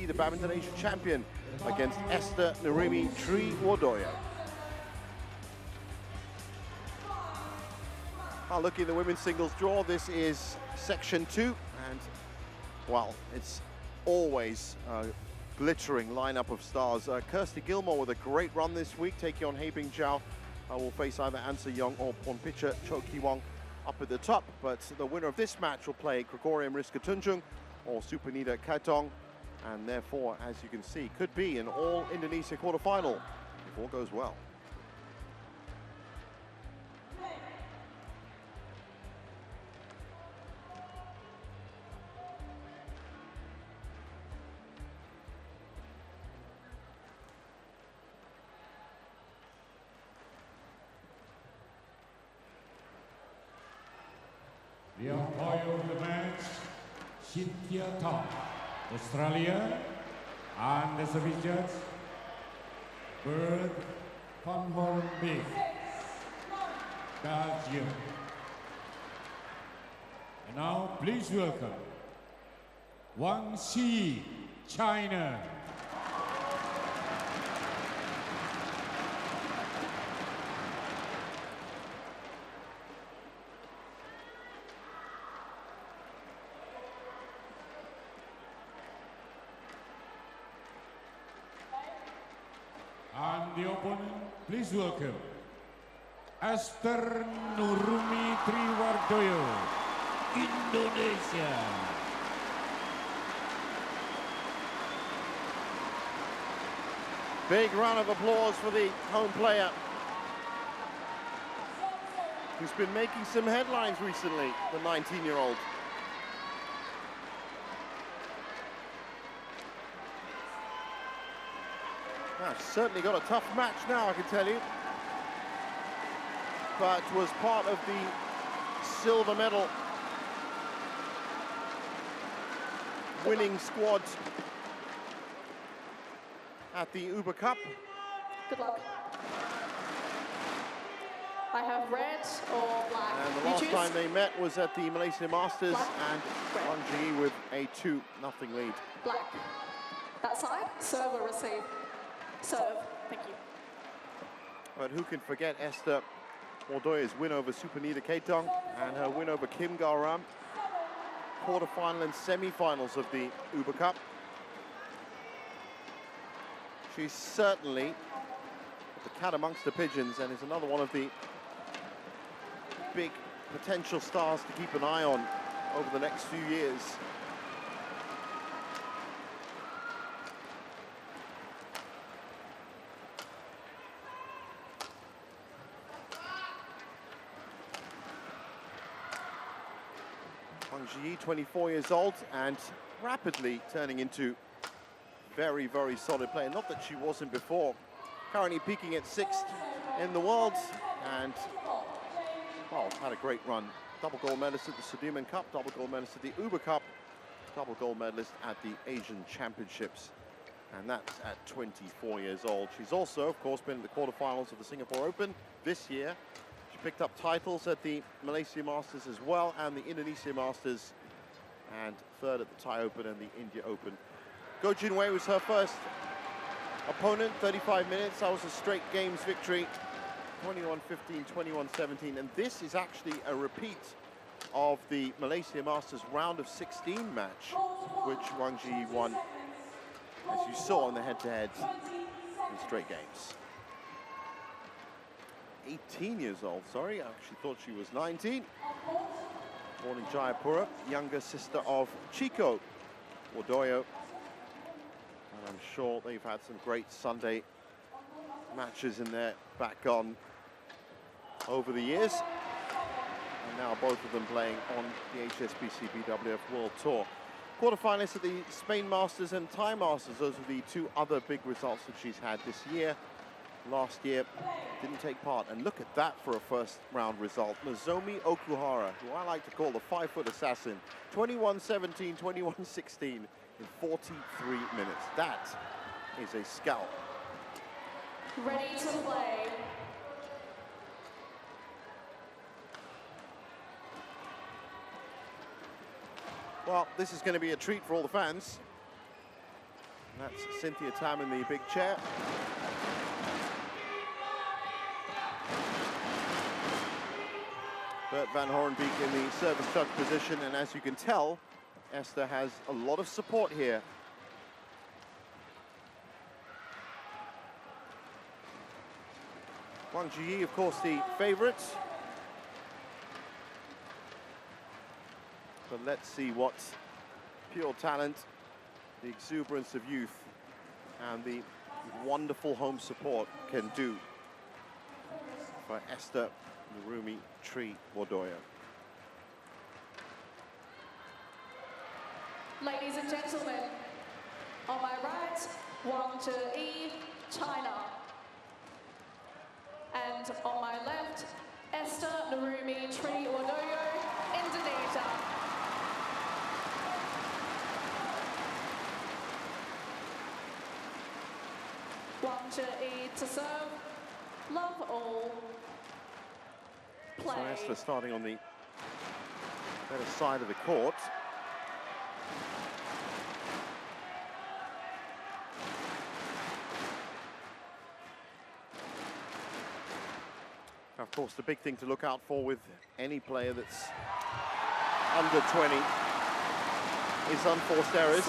the Badminton Asian champion, against Ester Nurumi Wardoyo. Looking at the women's singles draw, this is section 2, and well, it's always a glittering lineup of stars. Kirsty Gilmore with a great run this week, taking on Haebing Zhao. Will face either An Se-young or Pornpicture Cho Ki-wong up at the top, but the winner of this match will play Gregorian Rizka-Tunjung or Sudirman Kaitong, and therefore, as you can see, could be an all-Indonesia quarterfinal if all goes well. The umpire of the match, Cynthia Tong, Australia, and the service judge, Bert van Hornbeek, Belgium. And now, please welcome Wang Zhi, China. And the opponent, please welcome Ester Nurumi Wardoyo, Indonesia. Big round of applause for the home player, who's been making some headlines recently, the 19-year-old. Certainly got a tough match now, I can tell you. But was part of the silver medal winning squad at the Uber Cup. Good luck. I have red or black. And the last time they met was at the Malaysia Masters, black, and Wang Zhi with a 2-0 lead. Black. That side, serve or receive? Serve, thank you. But who can forget Ester Wardoyo's win over Sudirman Kaitong and her win over Kim Gaoram, quarterfinal and semi-finals of the Uber Cup. She's certainly the cat amongst the pigeons and is another one of the big potential stars to keep an eye on over the next few years. Wang Zhi, 24 years old, and rapidly turning into very, very solid player. Not that she wasn't before. Currently peaking at 6th in the world, and well, had a great run. Double gold medalist at the Sudirman Cup, double gold medalist at the Uber Cup, double gold medalist at the Asian Championships, and that's at 24 years old. She's also, of course, been in the quarterfinals of the Singapore Open this year. She picked up titles at the Malaysia Masters as well, and the Indonesia Masters, and third at the Thai Open and the India Open. Go Junwei was her first opponent, 35 minutes. That was a straight games victory, 21-15, 21-17, and this is actually a repeat of the Malaysia Masters round of 16 match, which Wang Zhi won, as you saw in the head-to-heads in straight games. 18 years old, sorry, I actually thought she was 19. Born in Jayapura, younger sister of Chico Wardoyo. And I'm sure they've had some great Sunday matches in their back on over the years. And now both of them playing on the HSBC BWF World Tour. Quarterfinalists at the Spain Masters and Thai Masters, those are the two other big results that she's had this year. Last year, didn't take part. And look at that for a first round result. Nozomi Okuhara, who I like to call the 5-foot assassin, 21-17, 21-16 in 43 minutes. That is a scalp. Ready to play. Well, this is going to be a treat for all the fans. That's Cynthia Tam in the big chair. Bert van Horenbeek in the service chuck position, and as you can tell, Ester has a lot of support here. Wang Zhi, of course, the favorite. But let's see what pure talent, the exuberance of youth, and the wonderful home support can do for Ester Nurumi Wardoyo. Ladies and gentlemen, on my right, Wang Zhi, China. And on my left, Ester Nurumi Wardoyo, Indonesia. Wang Zhi to serve, love all, play. So Ester starting on the better side of the court. Of course, the big thing to look out for with any player that's under 20 is unforced errors.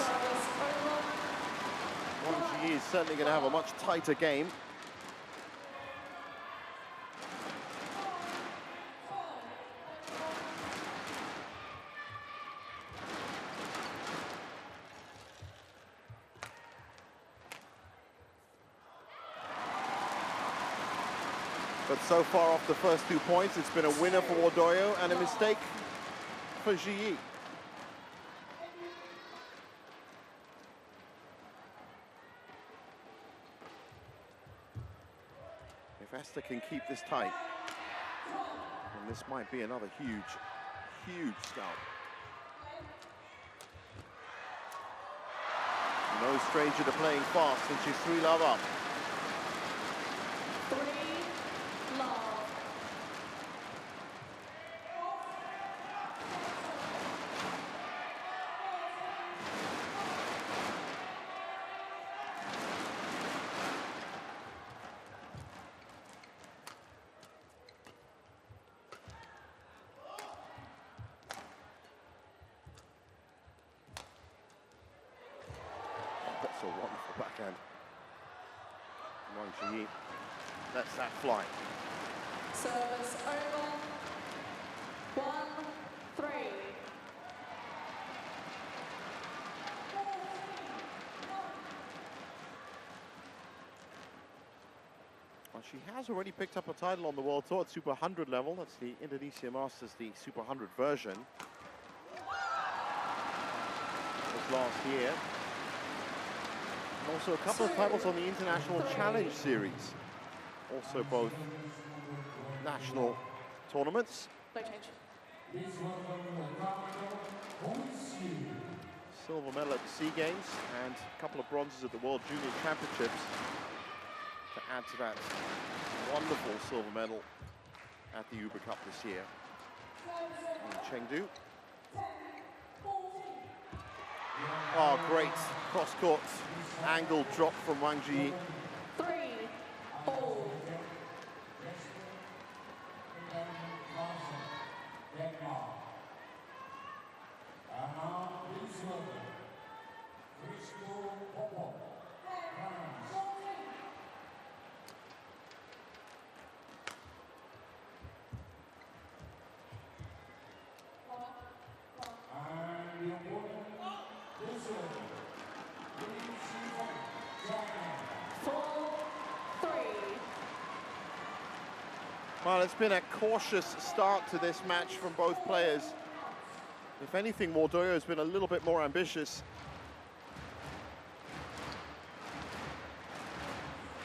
Wang Zhi is certainly going to have a much tighter game. But so far off the first 2 points, it's been a winner for Wardoyo and a mistake for Zhi. If Ester can keep this tight, then this might be another huge, huge scalp. No stranger to playing fast since she's 3-love up. That's a wonderful backhand. Wang Zhi lets that fly. Service over. 1-3. Well, she has already picked up a title on the World Tour at Super 100 level. That's the Indonesia Masters, the Super 100 version. That was last year. Also a couple of titles on the International Challenge Series. Also both national tournaments. No change. Silver medal at the SEA Games and a couple of bronzes at the World Junior Championships to add to that wonderful silver medal at the Uber Cup this year in Chengdu. Oh, great cross-court angle drop from Wang Zhi. 3-all. Well, it's been a cautious start to this match from both players. If anything, Wardoyo has been a little bit more ambitious.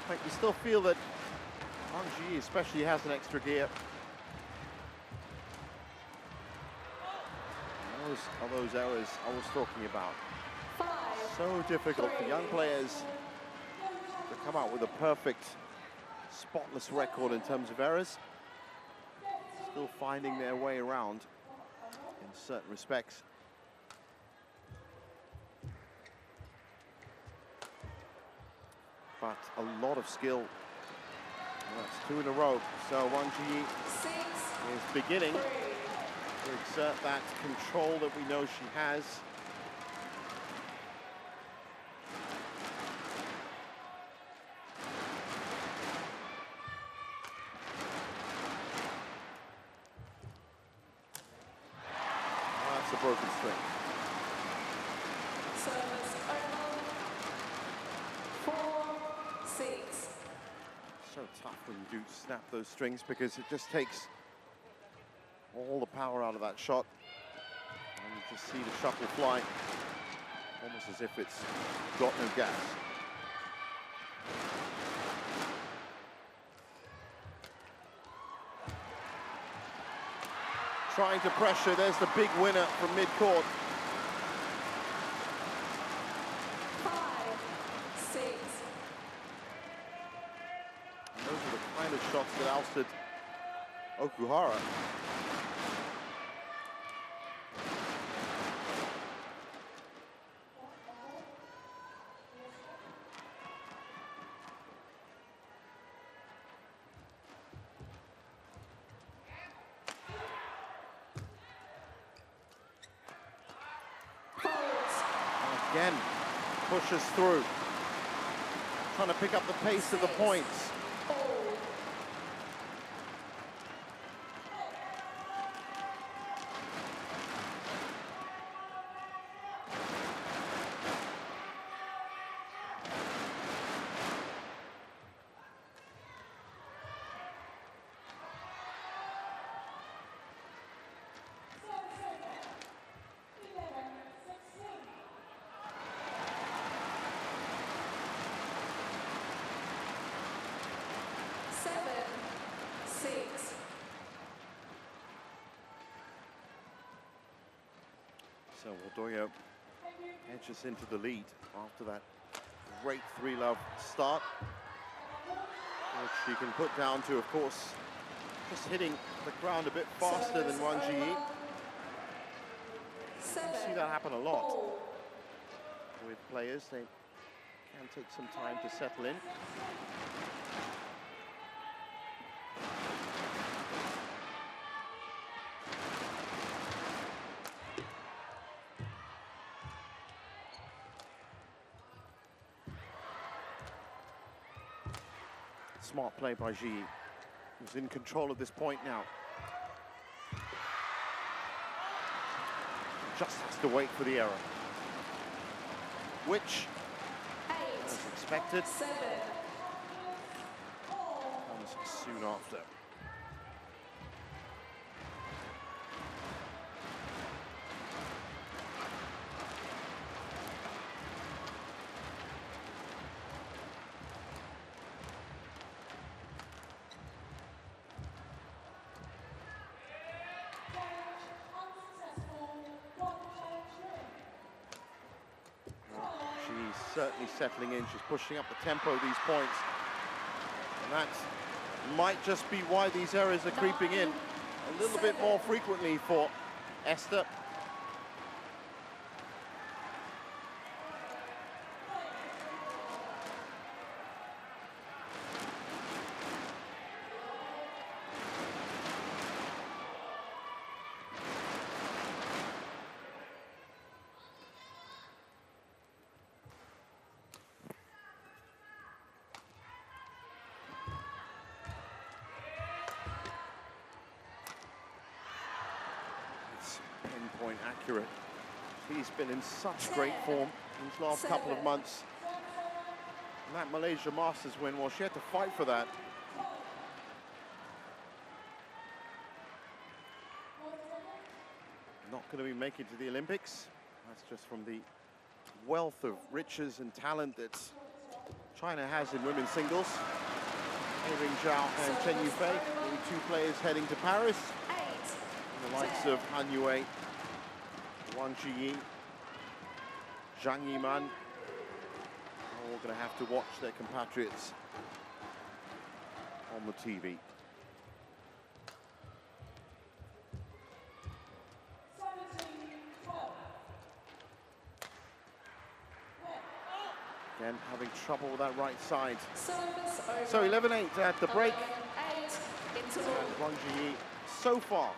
But you still feel that Wang Zhi especially has an extra gear. Those are those errors I was talking about. 5, So difficult for young players to come out with a perfect, spotless record in terms of errors. Still finding their way around in certain respects. but a lot of skill. And that's 2 in a row. So Wang Zhi is beginning to exert that control that we know she has. That's a broken string. Service over. 4-6. So tough when you do snap those strings because it just takes all the power out of that shot. And you just see the shuttle fly, almost as if it's got no gas. Trying to pressure, there's the big winner from mid-court. 5-6. Those are the kind of shots that ousted Okuhara. Again, pushes through. Trying to pick up the pace of the points. So Wardoyo edges into the lead after that great 3-love start, which she can put down to, of course, just hitting the ground a bit faster than Wang Zhi. You see that happen a lot with players. They can take some time to settle in. Smart play by Zhi, who's in control of this point now. Just has to wait for the error, which, as expected, comes soon after. Certainly settling in, she's pushing up the tempo of these points. And that might just be why these errors are creeping in a little bit more frequently for Ester. Pinpoint accurate. He's been in such great form these last couple of months. And that Malaysia Masters win, well, she had to fight for that. Not going to be making it to the Olympics. That's just from the wealth of riches and talent that China has in women's singles. Ring Zhao and Chen Yufei, the 2 players heading to Paris. The likes of Han Yue, Wang Zhi, Zhang Yiman, all going to have to watch their compatriots on the TV. Again, having trouble with that right side. Service over. So 11-8 at the break. 11-8 interval. And Wang Zhi so far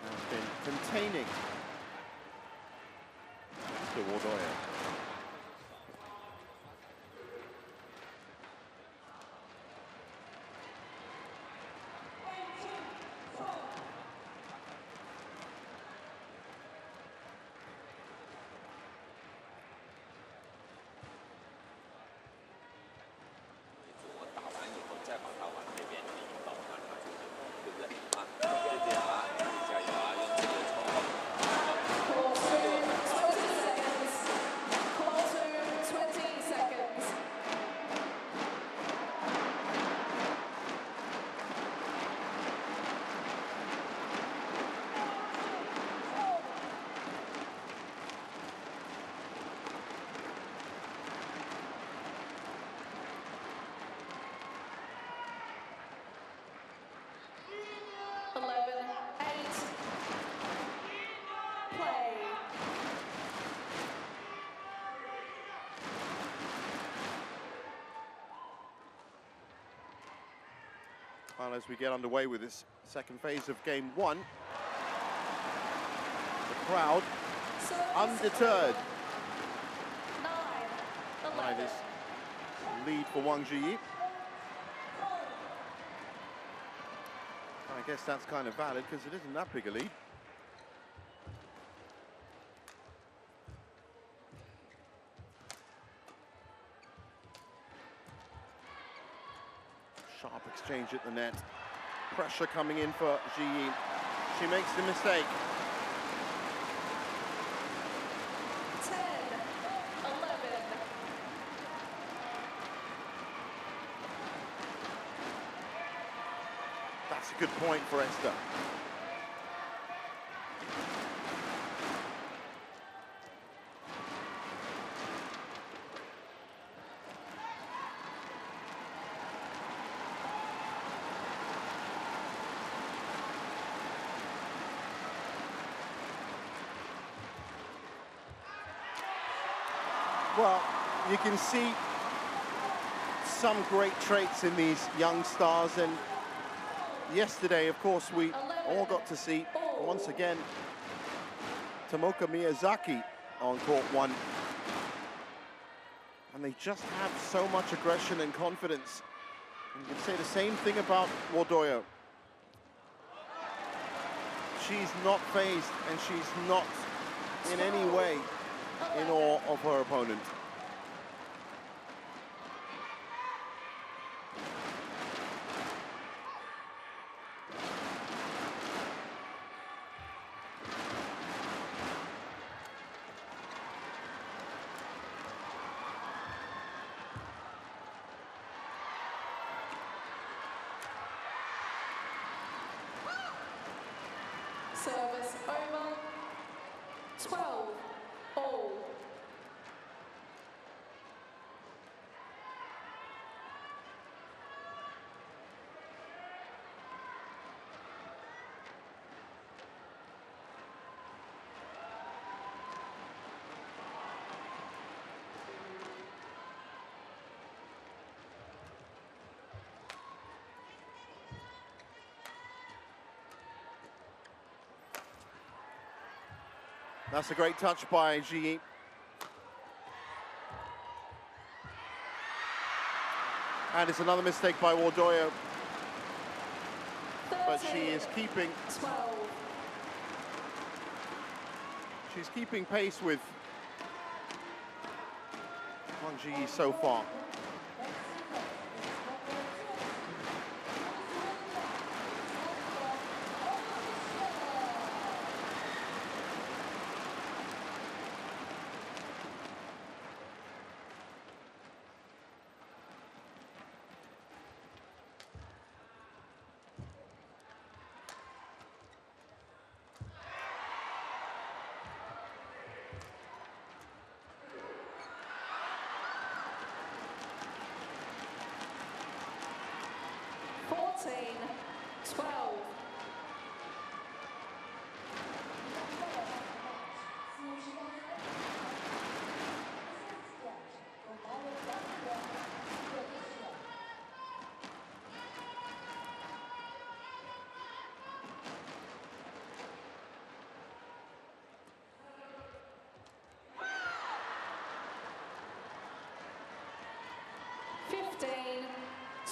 has been containing the Wardoyo. Well, as we get underway with this second phase of game one, the crowd undeterred by this lead for Wang Zhi. I guess that's kind of valid because it isn't that big a lead. Sharp exchange at the net. Pressure coming in for Zhi. She makes the mistake. 10-11. That's a good point for Ester. Well, you can see some great traits in these young stars, and yesterday, of course, we all got to see, once again, Tomoka Miyazaki on court one. And they just have so much aggression and confidence. And you can say the same thing about Wardoyo. She's not phased, and she's not in any way in awe of her opponent. Service over. 12-all. That's a great touch by Zhi. And it's another mistake by Wardoyo. But she is keeping 12. She's keeping pace with Wang Zhi so far.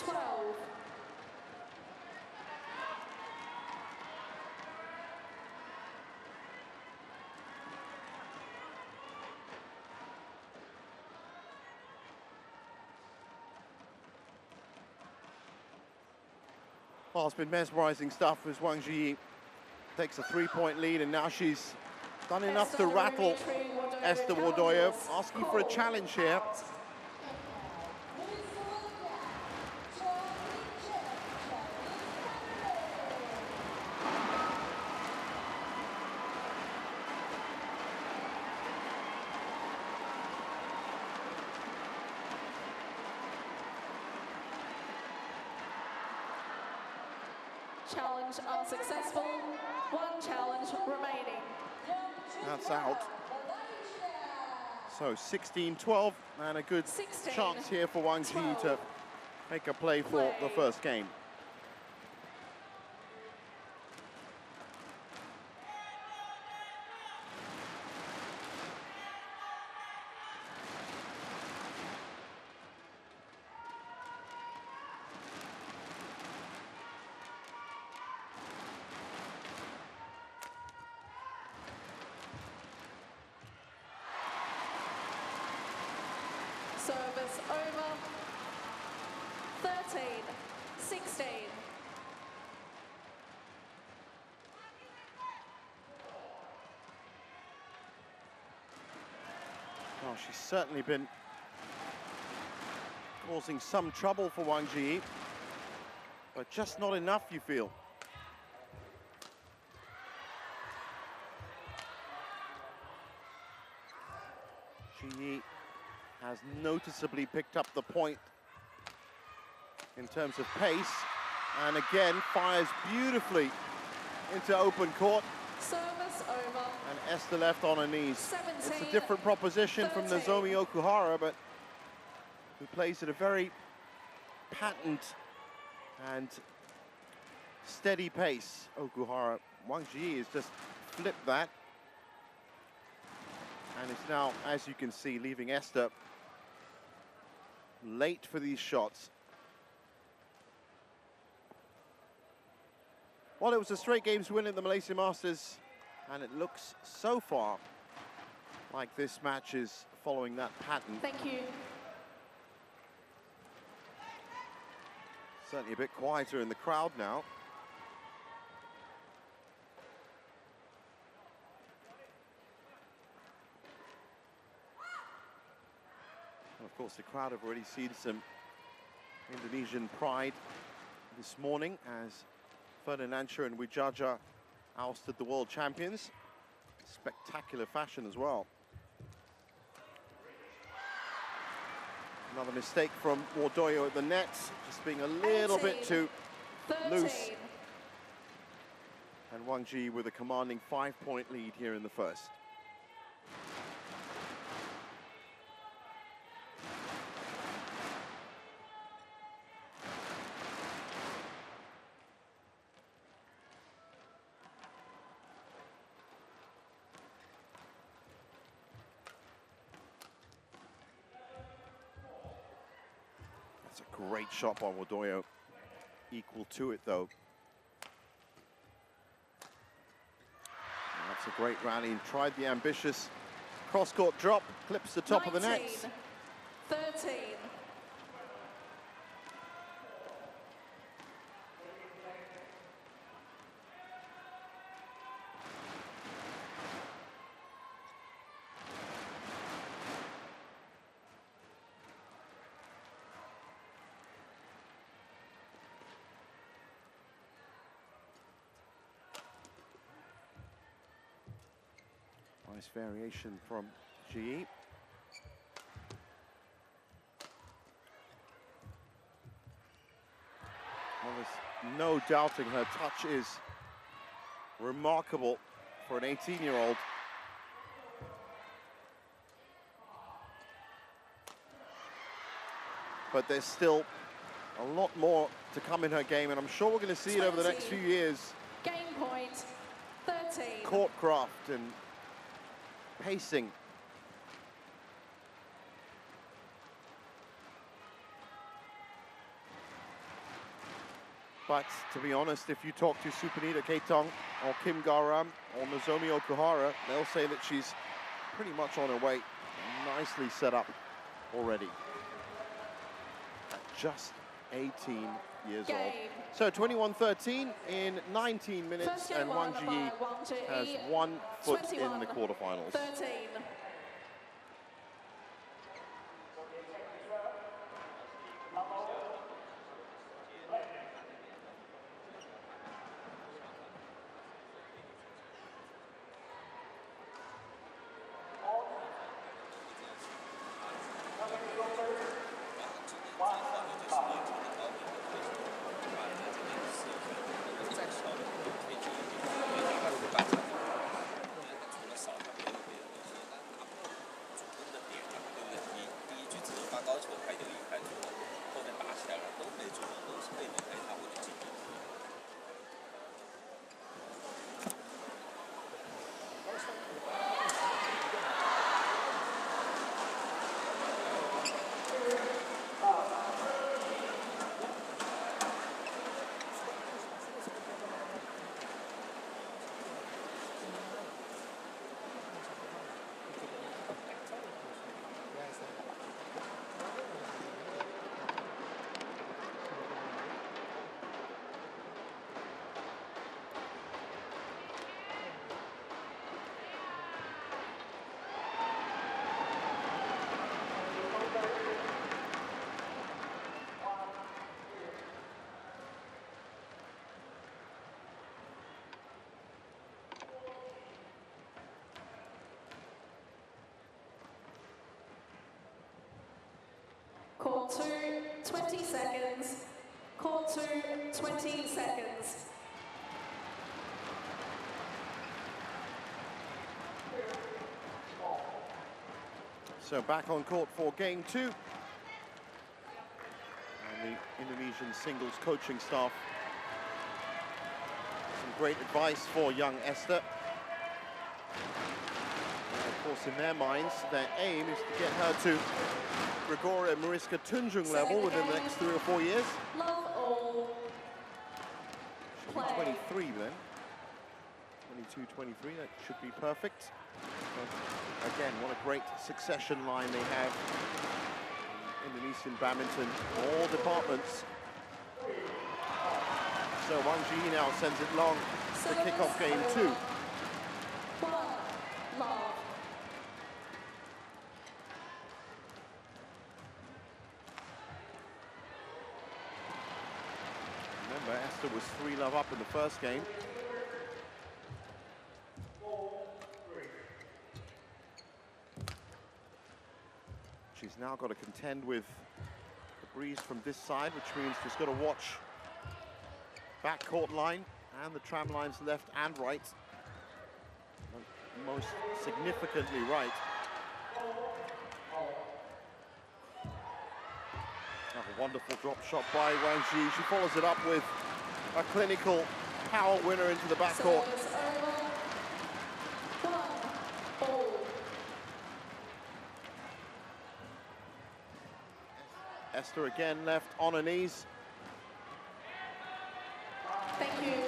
12. Well, it's been mesmerizing stuff as Wang Zhi takes a 3-point lead, and now she's done enough to rattle Ester Wardoyo, asking for a challenge here. Challenge unsuccessful. One challenge remaining. That's out. So 16-12, and a good 16, chance here for Wang Zhi 12. to make a play for the first game. Service over. 13, 16. Well, she's certainly been causing some trouble for Wang Zhi, but just not enough, you feel. Zhi has noticeably picked up the point in terms of pace, and again fires beautifully into open court. Service over. And Ester left on her knees. 17, It's a different proposition from 13. Nozomi Okuhara, but who plays at a very patent and steady pace. Okuhara, Wang Zhi has just flipped that, and is now, as you can see, leaving Ester late for these shots. Well, it was a straight games win at the Malaysia Masters, and it looks so far like this match is following that pattern. Thank you. Certainly a bit quieter in the crowd now. And of course, the crowd have already seen some Indonesian pride this morning as Ferdinandsha and Wijaja ousted the world champions. Spectacular fashion as well. Another mistake from Wardoyo at the nets, just being a little 18, bit too 13. loose. And Wang Zhi with a commanding 5-point lead here in the first. That's a great shot by Wardoyo. Equal to it, though. And that's a great rally. And tried the ambitious cross-court drop, clips the top 19, of the nets. 13. Nice variation from Zhi. Well, there's no doubting her touch is remarkable for an 18-year-old. But there's still a lot more to come in her game, and I'm sure we're going to see it over the next few years. Game point, 13. Court craft and pacing. But to be honest, if you talk to Supanita Keitong or Kim Garam or Nozomi Okuhara, they'll say that she's pretty much on her way. Nicely set up already. At just 18 years old. So 21-13 in 19 minutes, and Wang Zhi has 1 foot in the quarterfinals. 13. Court 2, 20 seconds. Court 2, 20 seconds. So back on court for game 2. And the Indonesian singles coaching staff. Some great advice for young Ester. And of course, in their minds, their aim is to get her to Gregoria Mariska Tunjung level within the next 3 or 4 years. Love all. She'll be 23 then. 22, 23, that should be perfect. But again, what a great succession line they have. Indonesian badminton, all departments. So Wang Zhi now sends it long to kick off game 2. 1, love. Remember, Ester was 3-love up in the first game. She's now got to contend with the breeze from this side, which means she's got to watch back court line and the tram lines left and right. Most significantly right. A wonderful drop shot by Wang Zhi. She follows it up with a clinical power winner into the backcourt. Ester again left on her knees. Thank you.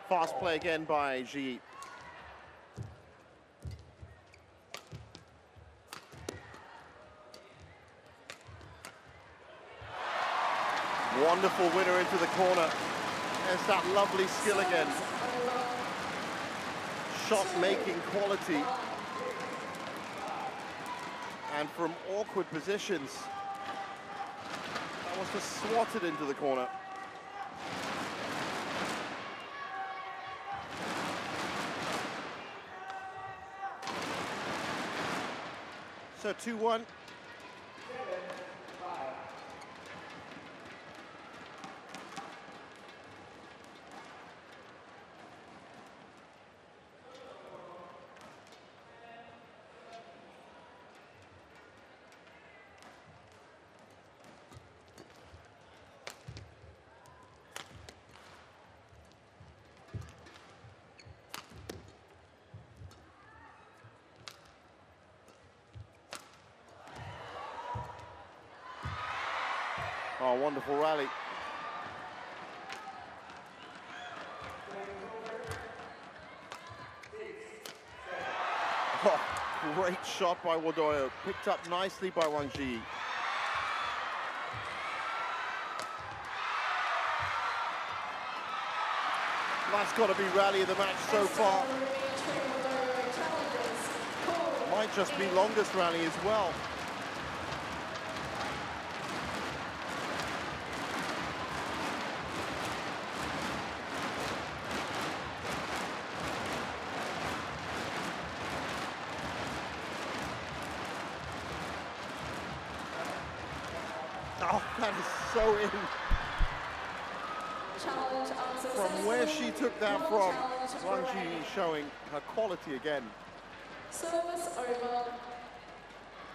Fast play again by Zhi. Wonderful winner into the corner. There's that lovely skill again. Shot-making quality. And from awkward positions, that was just swatted into the corner. So 2-1. Oh, wonderful rally. Oh, great shot by Wardoyo. Picked up nicely by Wang Zhi. That's got to be rally of the match so far. Might just be longest rally as well. Oh, that is so in. From where she took that from, Wang Zhi showing her quality again. Service over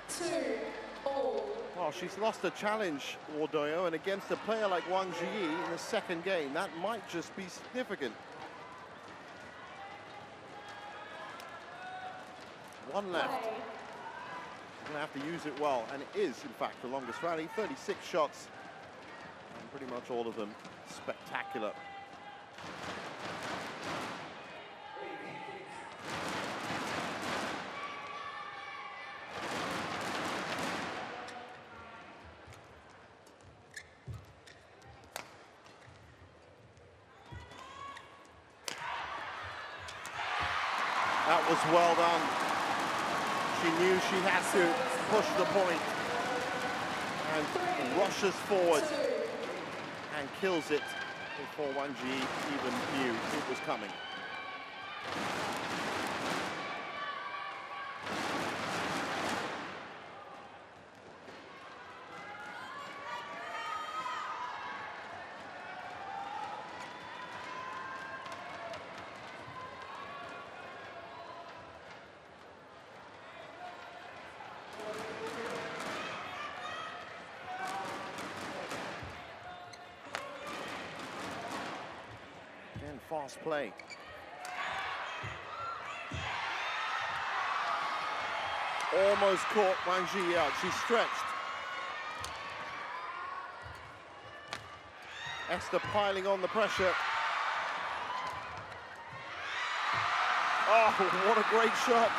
2-all. Well, she's lost a challenge, Wardoyo, and against a player like Wang Zhi in the second game, that might just be significant. One left. Gonna have to use it well, and it is, in fact, the longest rally. 36 shots, and pretty much all of them spectacular. That was well done. She knew she had to push the point and rushes forward and kills it before Wang Zhi even knew it was coming. Fast play. Almost caught Wang Zhi out. She stretched. Ester piling on the pressure. Oh, what a great shot.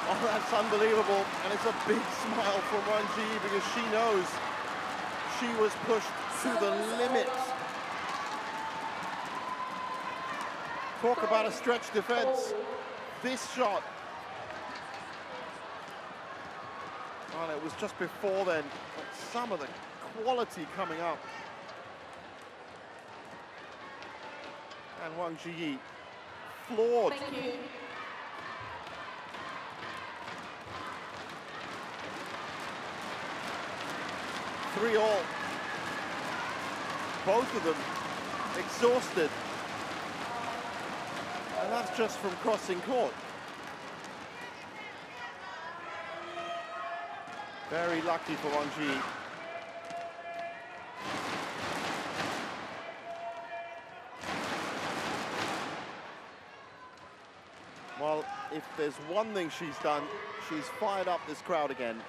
Oh, that's unbelievable, and it's a big smile from Wang Zhi because she knows she was pushed to the limit. Talk about a stretch defense. This shot. Well, it was just before then, but some of the quality coming up. And Wang Zhi floored. Thank you. Three all. Both of them exhausted. And that's just from crossing court. Very lucky for Wang Zhi. Well, if there's one thing she's done, she's fired up this crowd again.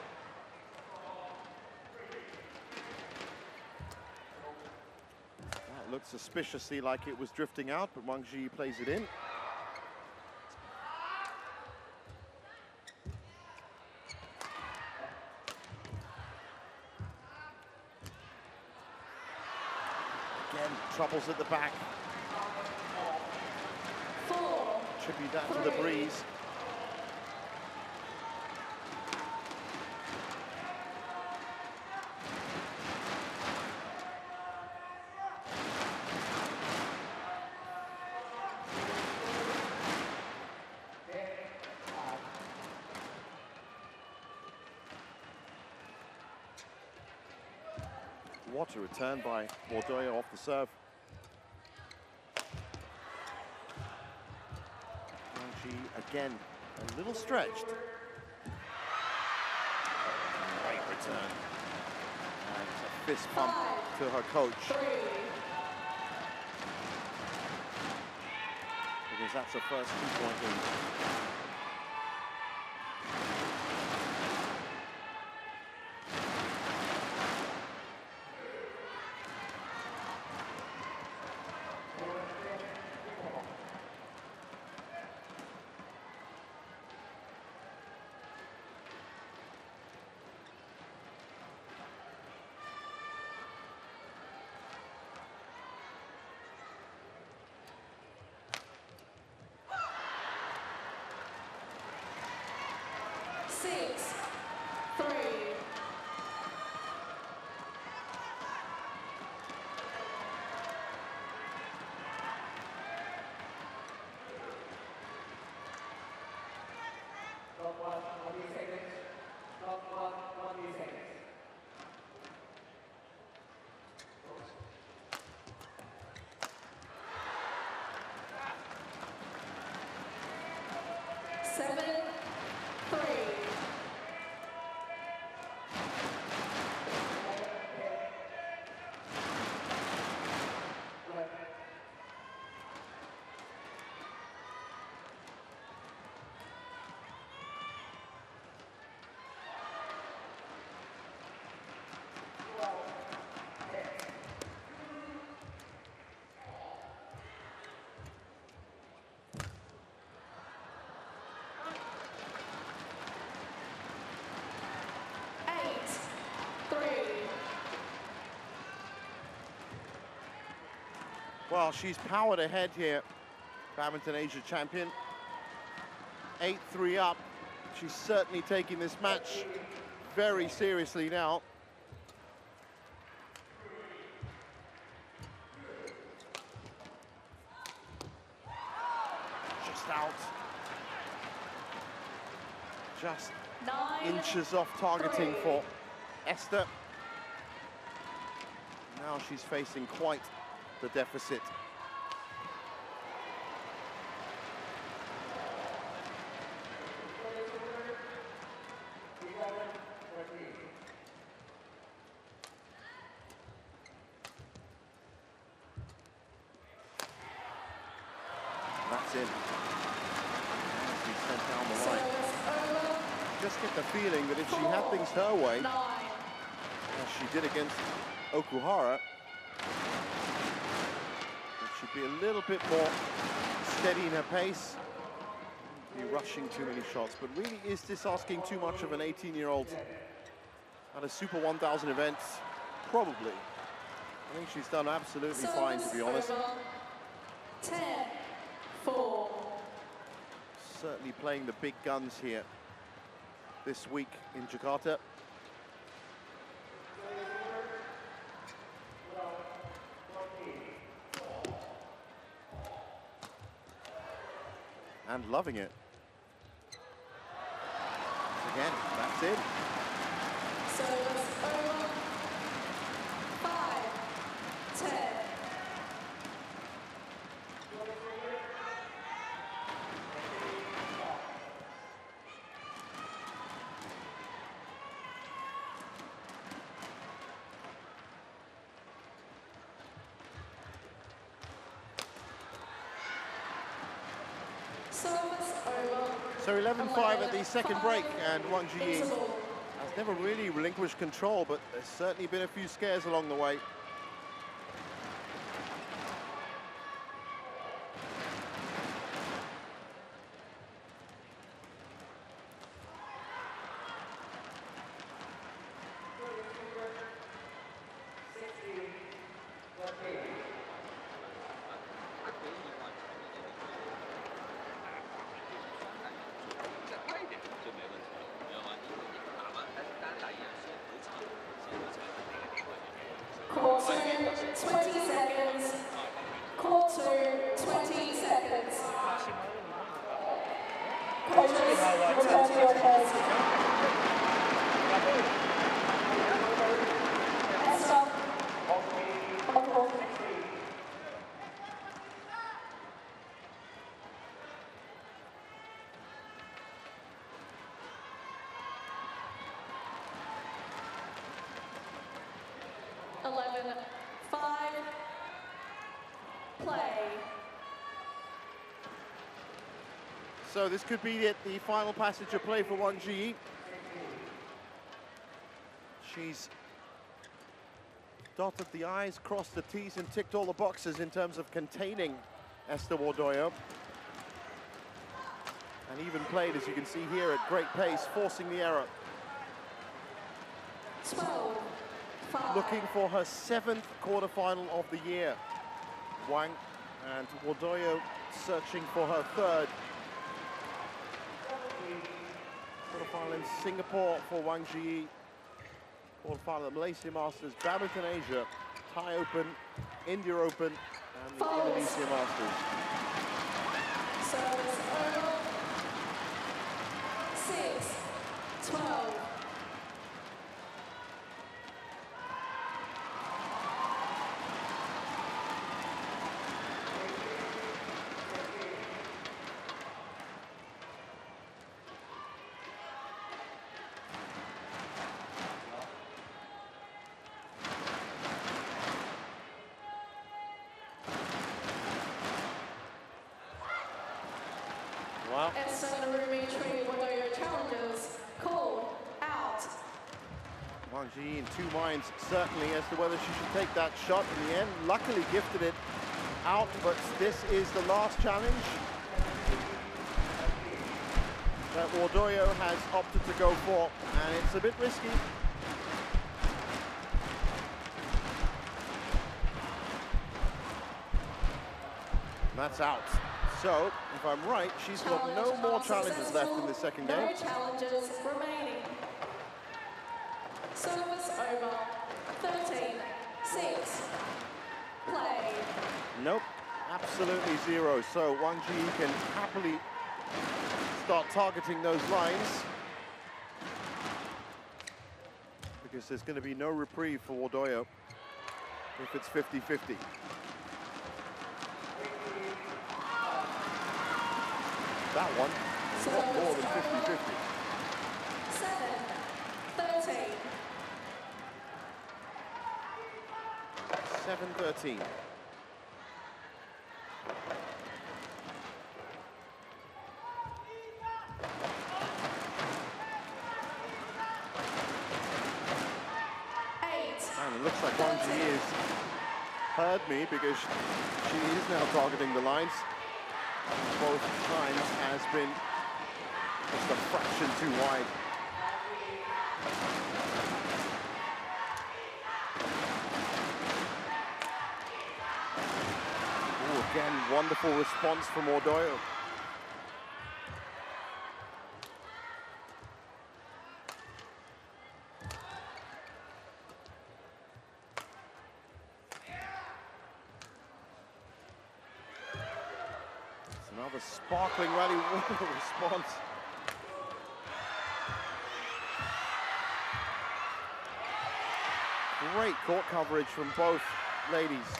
That looked suspiciously like it was drifting out, but Wang Zhi plays it in. Again, troubles at the back. Attribute that to the breeze. What a return by Wardoyo off the serve. Again, a little stretched. Great return. And a fist pump to her coach. because that's the first 2-point lead. Well, she's powered ahead here, Badminton Asia champion. 8-3 up. She's certainly taking this match very seriously now. Just out. Just 9 inches off targeting for Ester. Now she's facing quite the deficit. That's in. She's sent down the line. Just get the feeling that if she had things her way, as she did against Okuhara, be a little bit more steady in her pace, be rushing too many shots. But really, is this asking too much of an 18-year-old at a Super 1000 event? Probably. I think she's done absolutely fine, to be honest. 10-4. Certainly playing the big guns here this week in Jakarta. And loving it. Again, that's it. So it's over. 5-10. So 11-5 at the second break, and Wang Zhi has never really relinquished control, but there's certainly been a few scares along the way. Court 2, 20 seconds. Court 2, 20 seconds. Coaches, return to your chairs. Ester, on court. So this could be it, the final passage of play for Wang Zhi. She's dotted the I's, crossed the T's, and ticked all the boxes in terms of containing Ester Wardoyo. And even played, as you can see here, at great pace, forcing the error. 12, 5. Looking for her 7th quarterfinal of the year. Wang and Wardoyo searching for her 3rd. Quarterfinal in Singapore for Wang Zhi. Quarterfinal at Malaysia Masters, Badminton Asia, Thai Open, India Open, and the Indonesia Masters. Service over. 6, 12. Wow. Ester Nurumi Wardoyo challenges called out. Wang Zhi in 2 minds, certainly, as to whether she should take that shot in the end. Luckily gifted it out, but this is the last challenge that Wardoyo has opted to go for, and it's a bit risky. That's out. So, if I'm right, she's got no more challenges left in the second game. No challenges remaining. Service over. 13, 6. Play. Nope, absolutely 0. So Wang Zhi can happily start targeting those lines, because there's going to be no reprieve for Wardoyo if it's 50-50. That one is a lot more than 50-50. 7, 13. 7-13. And it looks like Wang Zhi has heard me, because she is now targeting the lines. Both times has been just a fraction too wide. Ooh, again, wonderful response from Wardoyo. Another sparkling rally, wonderful response. Great court coverage from both ladies.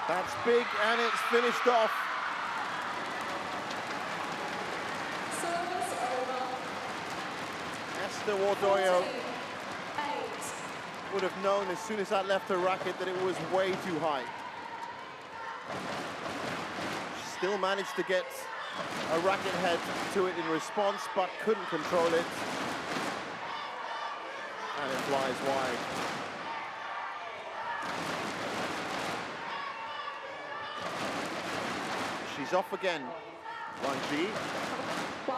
That's big, and it's finished off. Service over. Esther Wardoyo 14, 8. would have known as soon as that left her racket that it was way too high. She still managed to get a racket head to it in response, but couldn't control it. And it flies wide. She's off again. Wang Zhi. 1.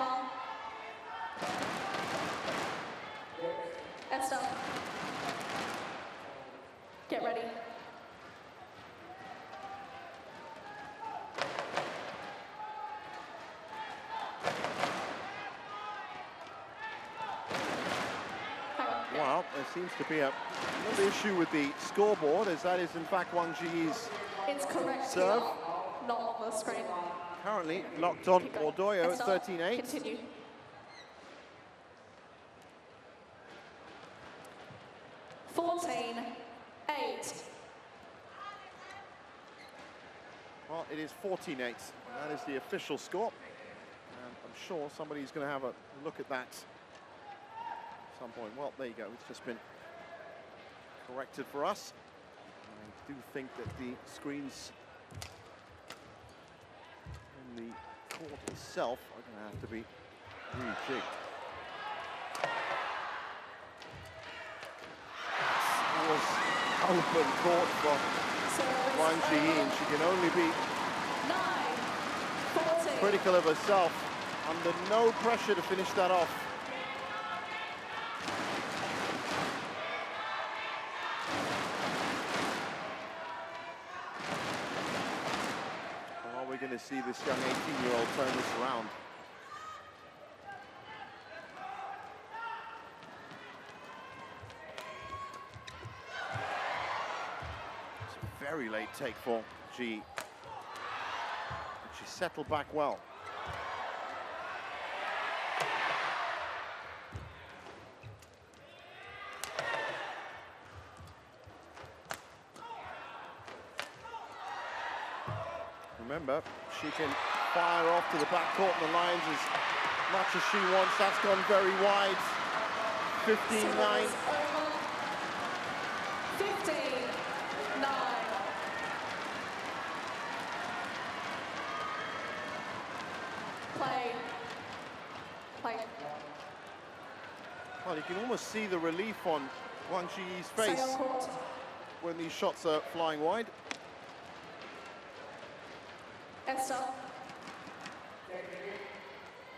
Ester. Get ready. Well, there seems to be another issue with the scoreboard, as that is in fact Wang Zhi's It's correct serve. here, not on the screen. Currently locked on Wardoyo at Ester, 13-8. Continue. 14, 8. Well, it is 14-8. That is the official score. And I'm sure somebody's going to have a look at that at some point. Well, there you go. It's just been corrected for us. I do think that the screens court itself are going to have to be rejigged. It was open court for Wang Zhi, and she can only be critical of herself, under no pressure to finish that off. Are we going to see this young 18-year-old turn this around? It's a very late take for Zhi. She settled back well. Remember, she can fire off to the backcourt and the lines as much as she wants. That's gone very wide. 15-9. 15-9. Play. Well, you can almost see the relief on Wang Zhi's face when these shots are flying wide.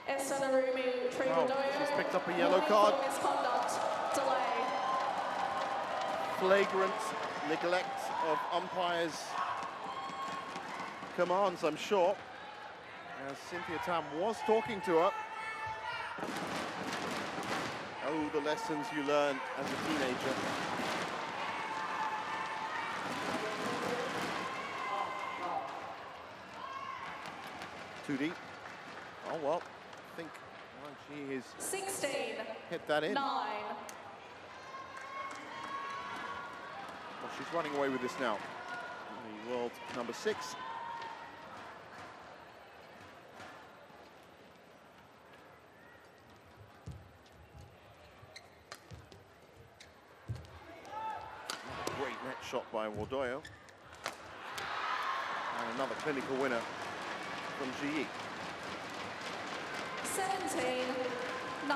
Ester Nurumi, Wardoyo. She's picked up a yellow card. Misconduct, delay. Flagrant neglect of umpires' commands, I'm sure. As Cynthia Tam was talking to her. Oh, the lessons you learn as a teenager. Too deep. Oh well, I think Wang Zhi has 16. hit that in. 9. Well, she's running away with this now. The world number 6. Great net shot by Wardoyo. And another clinical winner from Zhi. 17-9.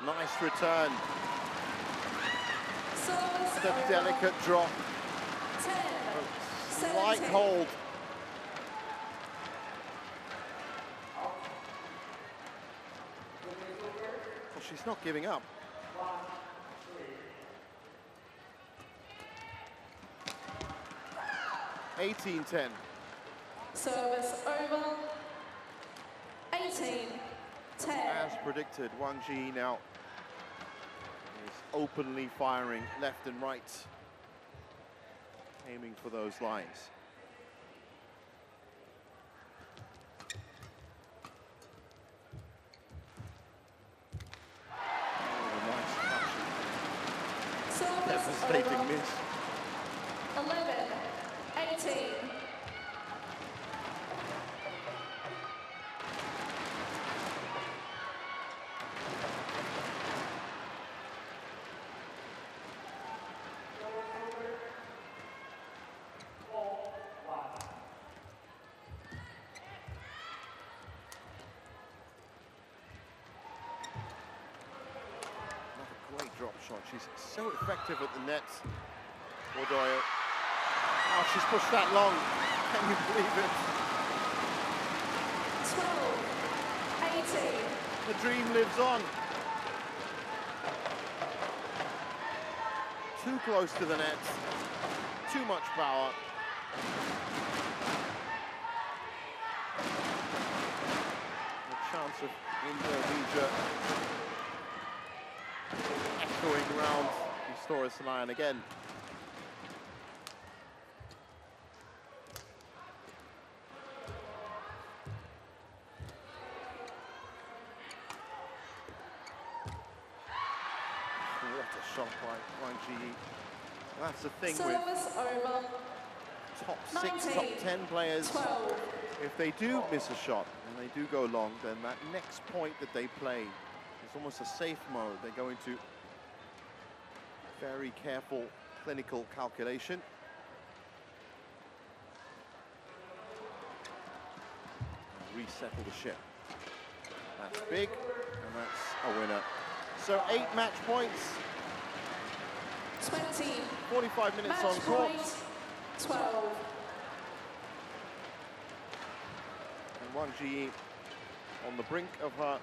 Nice return. Service The over. delicate drop. 10. Slight 17. hold. Well, she's not giving up. (18-10). Service over. 18-10. As predicted, Wang Zhi now is openly firing left and right, aiming for those lines. Oh, a nice touch. Service Devastating over. miss. 11-18. Great drop shot. She's so effective at the net. Wardoyo. Oh, she's pushed that long. Can you believe it? 12-18. The dream lives on. Too close to the net. Too much power. The chance of Indonesia echoing round the Storis line again. What a shot by Wang Zhi. That's the thing with Service over. top 6, 19, top 10 players. 12. If they do miss a shot and they do go long, then that next point that they play is almost a safe mode. They go into very careful clinical calculation. Resettle the ship. That's big, and that's a winner. So 8 match points. 20. 45 minutes Match on court. point 12. And Wang Zhi on the brink of her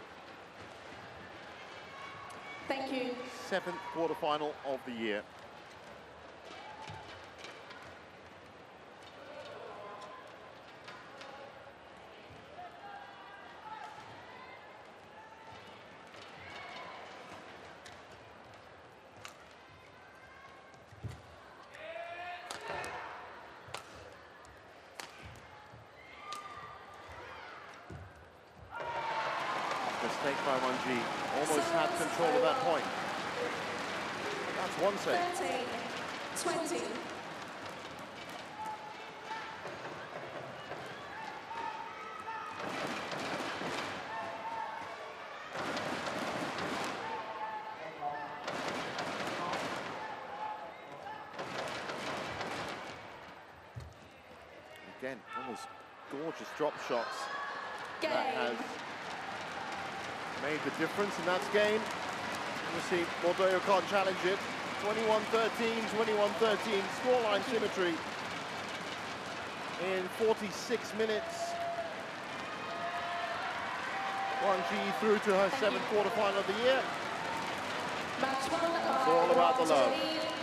Thank you. 7th quarterfinal of the year. Mistake by Wang Zhi. Almost had control of that point. That's one save. 13. 20. Again, almost gorgeous drop shots. Game. That has made the difference, and that's game. You see, Wardoyo can't challenge it. 21-13, 21-13, scoreline symmetry in 46 minutes. Wang Zhi through to her 7th quarterfinal of the year. Match one. It's all about the love.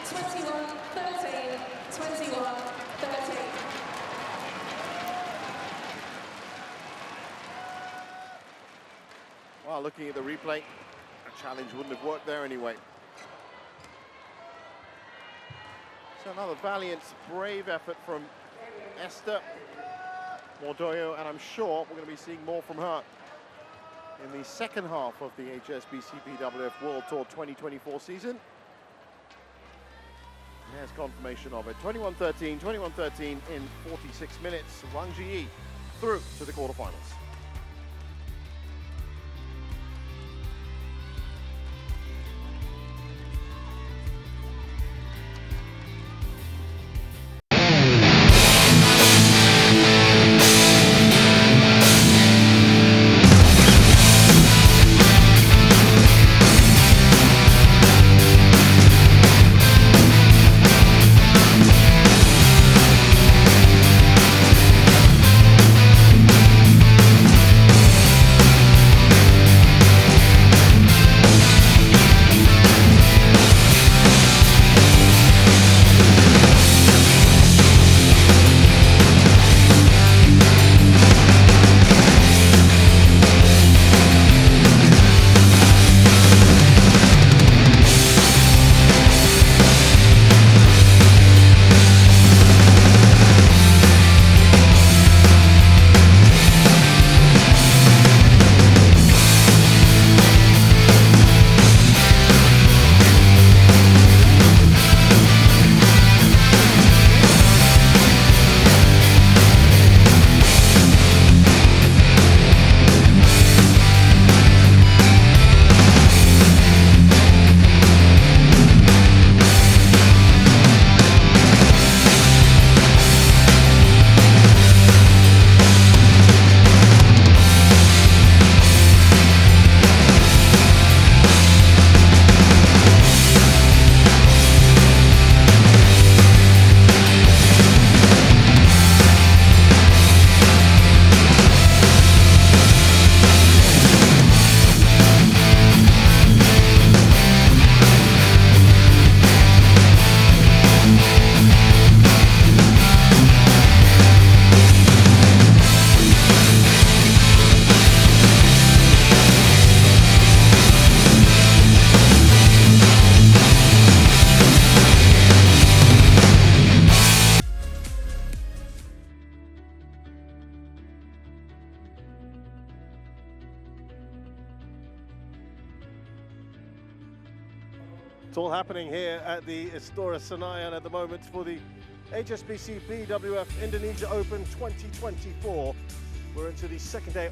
21-13. 21-13. Well, looking at the replay, a challenge wouldn't have worked there anyway. So another valiant, brave effort from Ester Wardoyo, and I'm sure we're going to be seeing more from her in the second half of the HSBC BWF World Tour 2024 season. And there's confirmation of it. 21-13, 21-13 in 46 minutes. Wang Zhi through to the quarterfinals. It's all happening here at the Istora Senayan at the moment for the HSBC BWF Indonesia Open 2024. We're into the second day